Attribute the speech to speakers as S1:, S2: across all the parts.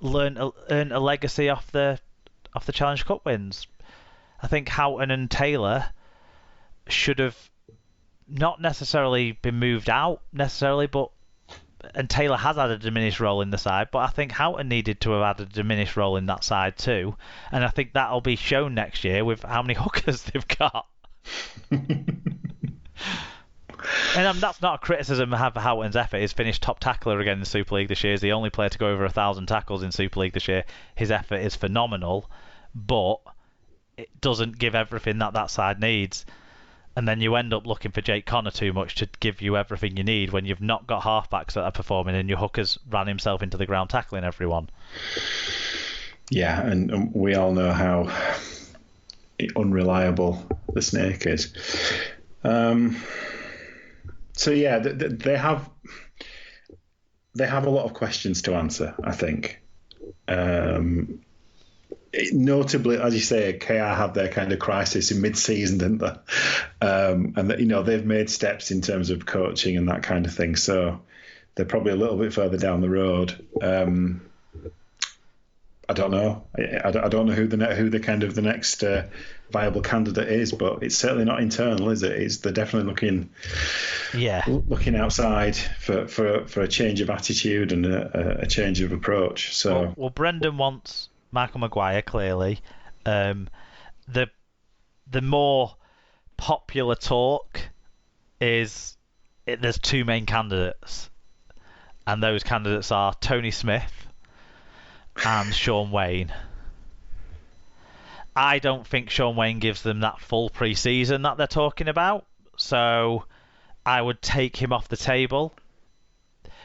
S1: earn a legacy off the Challenge Cup wins. I think Houghton and Taylor should have not necessarily been moved out necessarily, and Taylor has had a diminished role in the side, but I think Houghton needed to have had a diminished role in that side too, and I think that'll be shown next year with how many hookers they've got. And that's not a criticism of Houghton's effort. He's finished top tackler again in the Super League this year. He's the only player to go over 1,000 tackles in Super League this year. His effort is phenomenal, but it doesn't give everything that side needs. And then you end up looking for Jake Connor too much to give you everything you need when you've not got halfbacks that are performing and your hooker's ran himself into the ground tackling everyone.
S2: Yeah, and we all know how unreliable the Snake is. So yeah, they have a lot of questions to answer, I think. Notably, as you say, KR had their kind of crisis in mid-season, didn't they? And they've made steps in terms of coaching and that kind of thing. So they're probably a little bit further down the road. I don't know. I don't know who the kind of the next viable candidate is, but it's certainly not internal, is it? They're definitely looking outside for a change of attitude and a change of approach. So
S1: well, Brendan wants Michael Maguire clearly. The more popular talk is there's two main candidates, and those candidates are Tony Smith and Sean Wayne. I don't think Sean Wayne gives them that full pre-season that they're talking about, so I would take him off the table.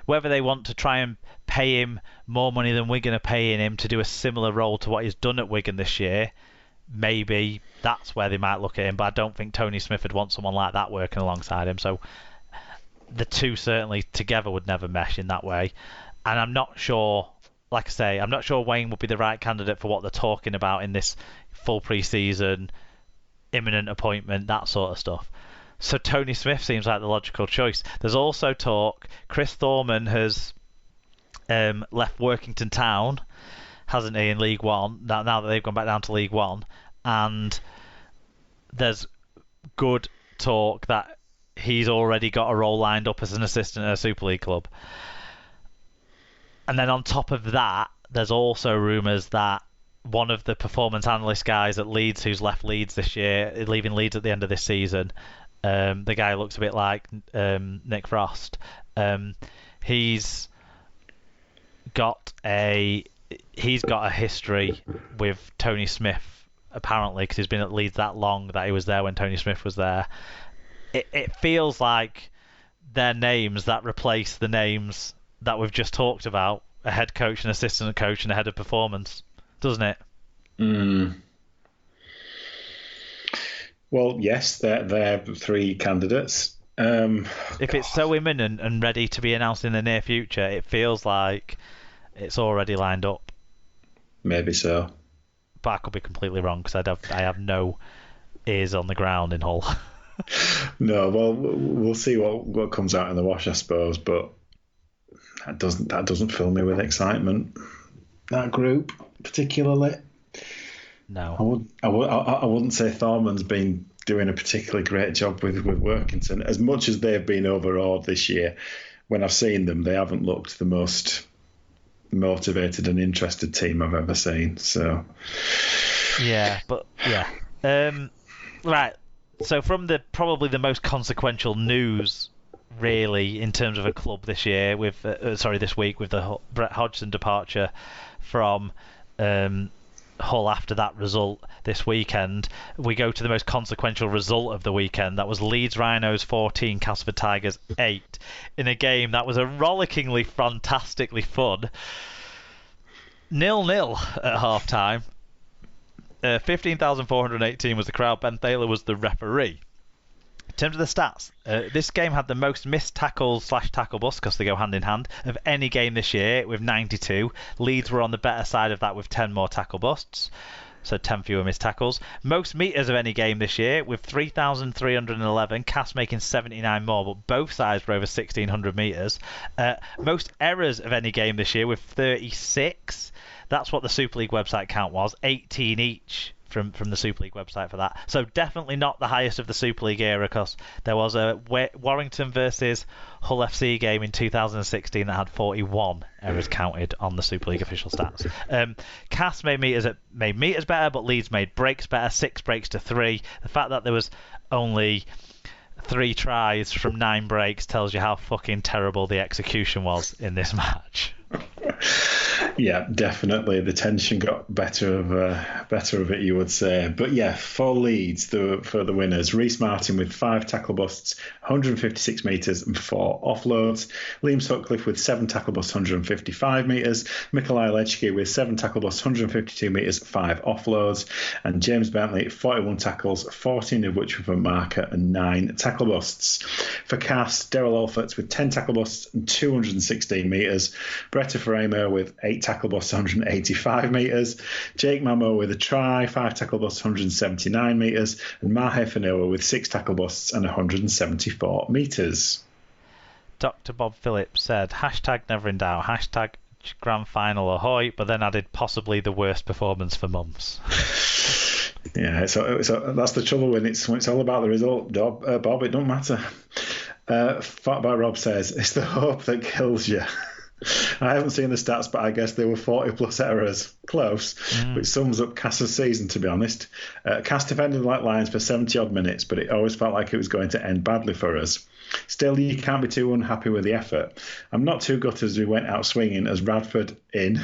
S1: Whether they want to try and pay him more money than Wigan are paying him to do a similar role to what he's done at Wigan this year, maybe that's where they might look at him, but I don't think Tony Smith would want someone like that working alongside him, so the two certainly together would never mesh in that way. And I'm not sure, like I say, I'm not sure Wayne would be the right candidate for what they're talking about in this full pre-season, imminent appointment, that sort of stuff. So Tony Smith seems like the logical choice. There's also talk, Chris Thorman has left Workington Town, hasn't he, in League One, now that they've gone back down to League One, and there's good talk that he's already got a role lined up as an assistant at a Super League club. And then on top of that, there's also rumours that one of the performance analyst guys at Leeds, who's left Leeds this year, leaving Leeds at the end of this season, the guy looks a bit like Nick Frost. He's got a history with Tony Smith, apparently, because he's been at Leeds that long that he was there when Tony Smith was there. It feels like they're names that replace the names that we've just talked about, a head coach, an assistant coach, and a head of performance, doesn't it?
S2: Well, yes, they're three candidates.
S1: If it's so imminent and ready to be announced in the near future, it feels like it's already lined up.
S2: Maybe so.
S1: But I could be completely wrong because I have no ears on the ground in Hull.
S2: No, well, we'll see what comes out in the wash, I suppose, but that doesn't fill me with excitement. That group, particularly.
S1: No.
S2: I wouldn't say Thorman's been doing a particularly great job with Workington. As much as they've been overawed this year, when I've seen them, they haven't looked the most motivated and interested team I've ever seen. So.
S1: Yeah, but yeah. Right. So from probably the most consequential news, really, in terms of a club this year, this week, with the Brett Hodgson departure from Hull after that result this weekend, we go to the most consequential result of the weekend. That was Leeds Rhinos 14, Castleford Tigers 8, in a game that was a rollickingly, fantastically fun 0-0 at half time. 15,418 was the crowd. Ben Thaler was the referee. In terms of the stats, this game had the most missed tackles / tackle busts, because they go hand in hand, of any game this year, with 92. Leeds were on the better side of that with 10 more tackle busts, so 10 fewer missed tackles. Most metres of any game this year, with 3,311. Cass making 79 more, but both sides were over 1,600 metres. Most errors of any game this year, with 36. That's what the Super League website count was. 18 each from the Super League website for that. So definitely not the highest of the Super League era, because there was a Warrington versus Hull FC game in 2016 that had 41 errors counted on the Super League official stats. Cass made meters better, but Leeds made breaks better, 6 breaks to 3. The fact that there was only 3 tries from 9 breaks tells you how fucking terrible the execution was in this match.
S2: Yeah, definitely. The tension got better of it, you would say. But yeah, for Leeds, for the winners, Reece Martin with 5 tackle busts, 156 metres and 4 offloads. Liam Sutcliffe with 7 tackle busts, 155 metres. Mikolaj Lechki with 7 tackle busts, 152 metres, 5 offloads. And James Bentley, 41 tackles, 14 of which were for marker and 9 tackle busts. For Cass, Daryl Alforts with 10 tackle busts and 216 metres. Bretta Faremo with 8 tackle busts, 185 metres. Jake Mamo with a try, 5 tackle busts, 179 metres. And Mahe Fanoa with 6 tackle busts and 174 metres.
S1: Dr. Bob Phillips said, #never in doubt, #grand final ahoy, but then added possibly the worst performance for months.
S2: Yeah, so that's the trouble when it's all about the result, Bob. It don't matter. Fat by Rob says, it's the hope that kills you. I haven't seen the stats, but I guess there were 40 plus errors. Close, which sums up Cass's season, to be honest. Cass defended like lions for 70 odd minutes, but it always felt like it was going to end badly for us. Still, you can't be too unhappy with the effort. I'm not too gutted as we went out swinging as Radford in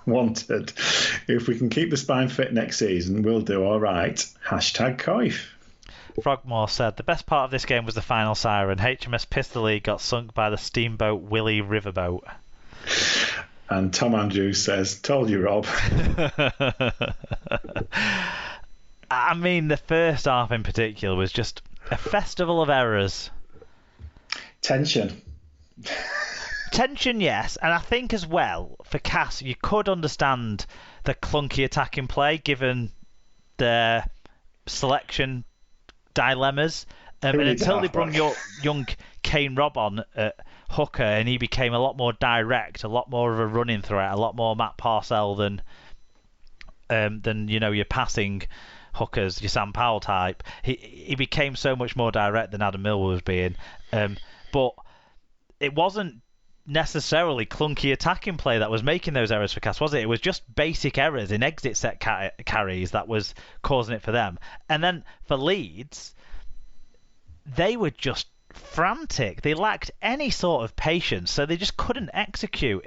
S2: wanted. If we can keep the spine fit next season, we'll do all right. #Coif.
S1: Frogmore said, the best part of this game was the final siren. HMS Pistol League got sunk by the steamboat Willie Riverboat.
S2: And Tom Andrews says, told you, Rob.
S1: I mean, the first half in particular was just a festival of errors.
S2: Tension,
S1: yes. And I think as well, for Cass, you could understand the clunky attacking play given their selection dilemmas. And until they brought young Kane Robb on at hooker, and he became a lot more direct, a lot more of a running threat, a lot more Matt Parcell than your passing hookers, your Sam Powell type. He became so much more direct than Adam Millwall was being. But it wasn't necessarily clunky attacking play that was making those errors for Cass, was it? It was just basic errors in exit set carries that was causing it for them. And then for Leeds, they were just frantic. They lacked any sort of patience, so they just couldn't execute.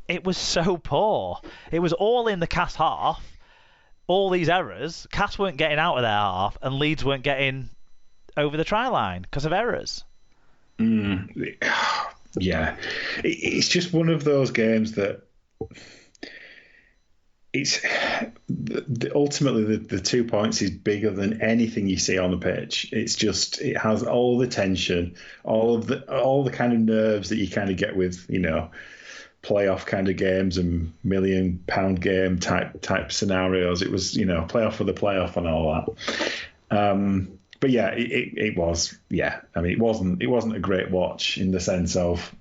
S1: It was so poor. It was all in the Cass half. All these errors. Cass weren't getting out of their half, and Leeds weren't getting over the try line because of errors.
S2: Yeah, it's just one of those games that it's ultimately the 2 points is bigger than anything you see on the pitch. It's just, it has all the tension, all the kind of nerves that you kind of get with, playoff kind of games and £1 million game type scenarios. It was, playoff for the playoff and all that. But yeah, it was. Yeah, I mean, it wasn't a great watch in the sense of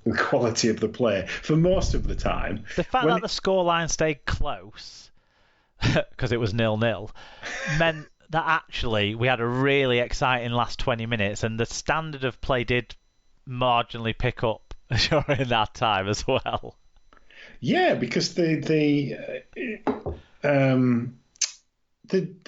S2: the quality of the play for most of the time.
S1: The fact that the scoreline stayed close because it was 0-0 meant that actually we had a really exciting last 20 minutes, and the standard of play did marginally pick up during that time as well.
S2: Yeah, because the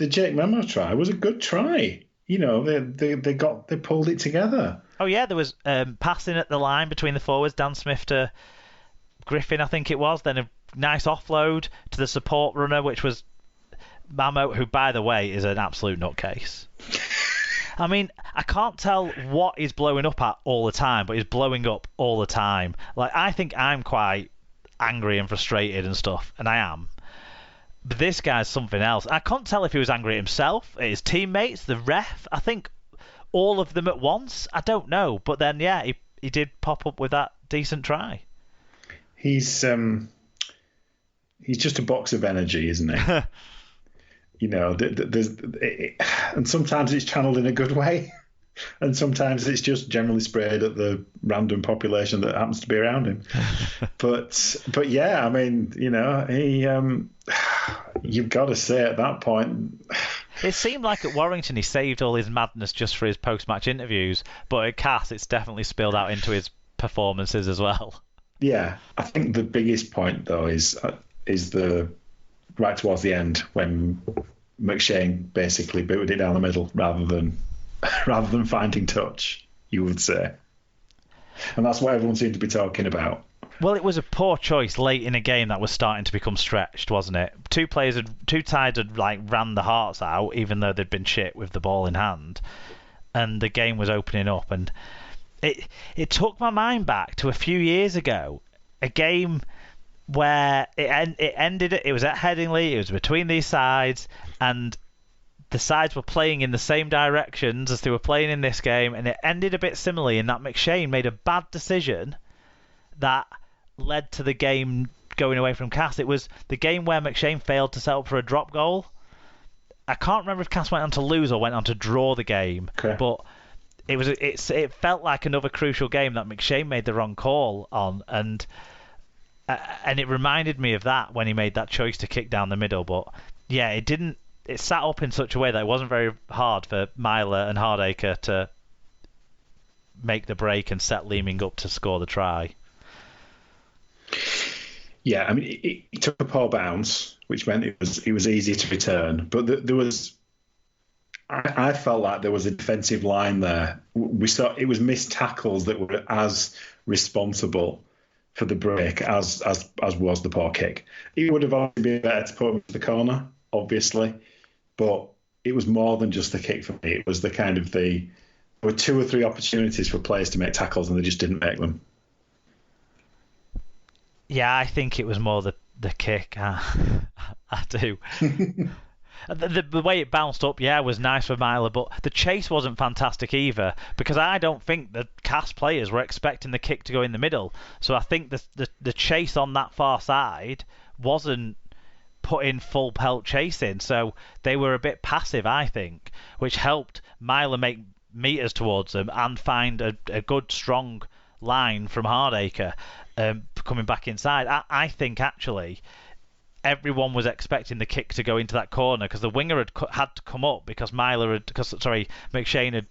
S2: Jake Memo try was a good try. They pulled it together.
S1: Oh yeah, there was passing at the line between the forwards, Dan Smith to Griffin, I think it was. Then a nice offload to the support runner, which was Mamo, who, by the way, is an absolute nutcase. I mean, I can't tell what he's blowing up at all the time, but he's blowing up all the time. Like, I think I'm quite angry and frustrated and stuff, and I am. But this guy's something else. I can't tell if he was angry at himself, at his teammates, the ref. I think all of them at once. I don't know. But then, yeah, he did pop up with that decent try.
S2: He's just a box of energy, isn't he? And sometimes it's channeled in a good way. And sometimes it's just generally sprayed at the random population that happens to be around him. but yeah, I mean, he you've got to say at that point.
S1: It seemed like at Warrington he saved all his madness just for his post-match interviews, but at Cass it's definitely spilled out into his performances as well.
S2: Yeah, I think the biggest point though is the right towards the end when McShane basically booted it down the middle rather than finding touch, you would say, and that's what everyone seemed to be talking about.
S1: Well, it was a poor choice late in a game that was starting to become stretched, wasn't it? Two sides had ran the hearts out, even though they'd been shit with the ball in hand, and the game was opening up. And it took my mind back to a few years ago, a game where it ended. It was at Headingley. It was between these sides, and the sides were playing in the same directions as they were playing in this game, and it ended a bit similarly in that McShane made a bad decision that led to the game going away from Cass. It was the game where McShane failed to set up for a drop goal. I can't remember if Cass went on to lose or went on to draw the game,
S2: okay.
S1: But it felt like another crucial game that McShane made the wrong call on, and it reminded me of that when he made that choice to kick down the middle. But yeah, it sat up in such a way that it wasn't very hard for Myler and Hardacre to make the break and set Leeming up to score the try.
S2: Yeah, I mean, it took a poor bounce, which meant it was easy to return. But there was, I felt like there was a defensive line there. We saw it was missed tackles that were as responsible for the break as was the poor kick. It would have obviously been better to put him to the corner, obviously, but it was more than just the kick for me. It was there were 2 or 3 opportunities for players to make tackles and they just didn't make them.
S1: Yeah, I think it was more the kick. I do. The way it bounced up, was nice for Myler, but the chase wasn't fantastic either, because I don't think the Cass players were expecting the kick to go in the middle. So I think the chase on that far side wasn't putting full pelt chase in, so they were a bit passive, I think, which helped Myler make meters towards them and find a good, strong line from Hardacre coming back inside. I think actually everyone was expecting the kick to go into that corner because the winger had to come up because McShane had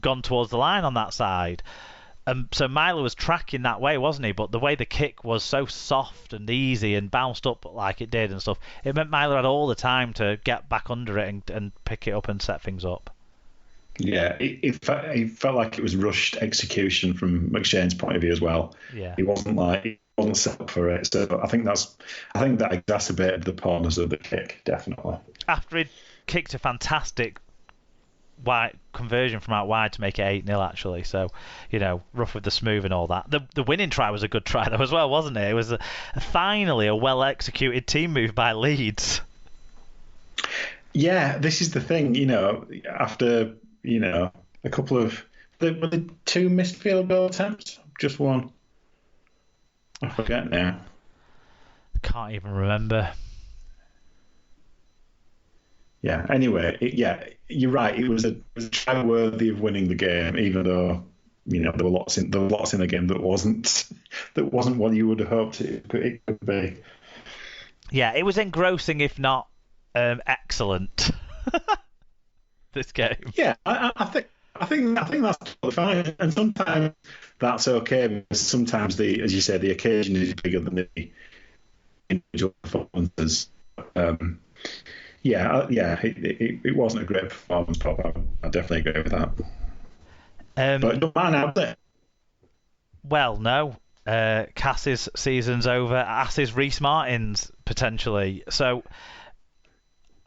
S1: gone towards the line on that side. So Myler was tracking that way, wasn't he? But the way the kick was so soft and easy and bounced up like it did and stuff, it meant Myler had all the time to get back under it and pick it up and set things up.
S2: Yeah, it felt like it was rushed execution from McShane's point of view as well.
S1: Yeah,
S2: he wasn't set up for it. So I think that exacerbated the poorness of the kick, definitely.
S1: After he'd kicked a fantastic wide conversion from out wide to make it 8-0 actually, so rough with the smooth and all that. The winning try was a good try though as well, wasn't it? It was finally a well executed team move by Leeds.
S2: Yeah, this is the thing, after a couple of were the 2 missed field goal attempts, just one. I forget now.
S1: Can't even remember.
S2: Yeah. Anyway, you're right. It was a try worthy of winning the game, even though there were lots in the game that wasn't what you would have hoped it could be. Yeah,
S1: it was engrossing, if not excellent. This game.
S2: Yeah, I think that's totally fine, and sometimes that's okay because sometimes as you say, the occasion is bigger than the individual performances. It wasn't a great performance, Bob. I definitely agree with that. But it don't matter now, does it?
S1: Well, no. Cass's season's over. Ass's Reece Martin's potentially. So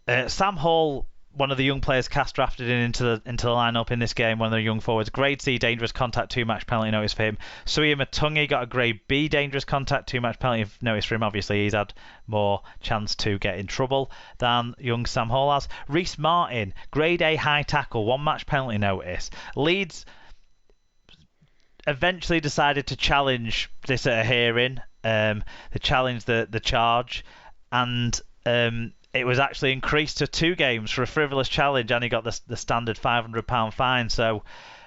S1: Sam Hall, one of the young players Cass drafted into the lineup in this game, one of the young forwards. Grade C dangerous contact 2-match penalty notice for him. Suya Matungi got a grade B dangerous contact 2-match penalty notice for him. Obviously, he's had more chance to get in trouble than young Sam Hall has. Reece Martin, grade A high tackle 1-match penalty notice. Leeds eventually decided to challenge this at a hearing. They challenged the charge, and it was actually increased to 2 games for a frivolous challenge, and he got the standard £500 fine. So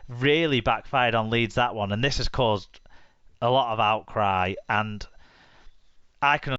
S1: really backfired on Leeds, that one, and this has caused a lot of outcry. And I can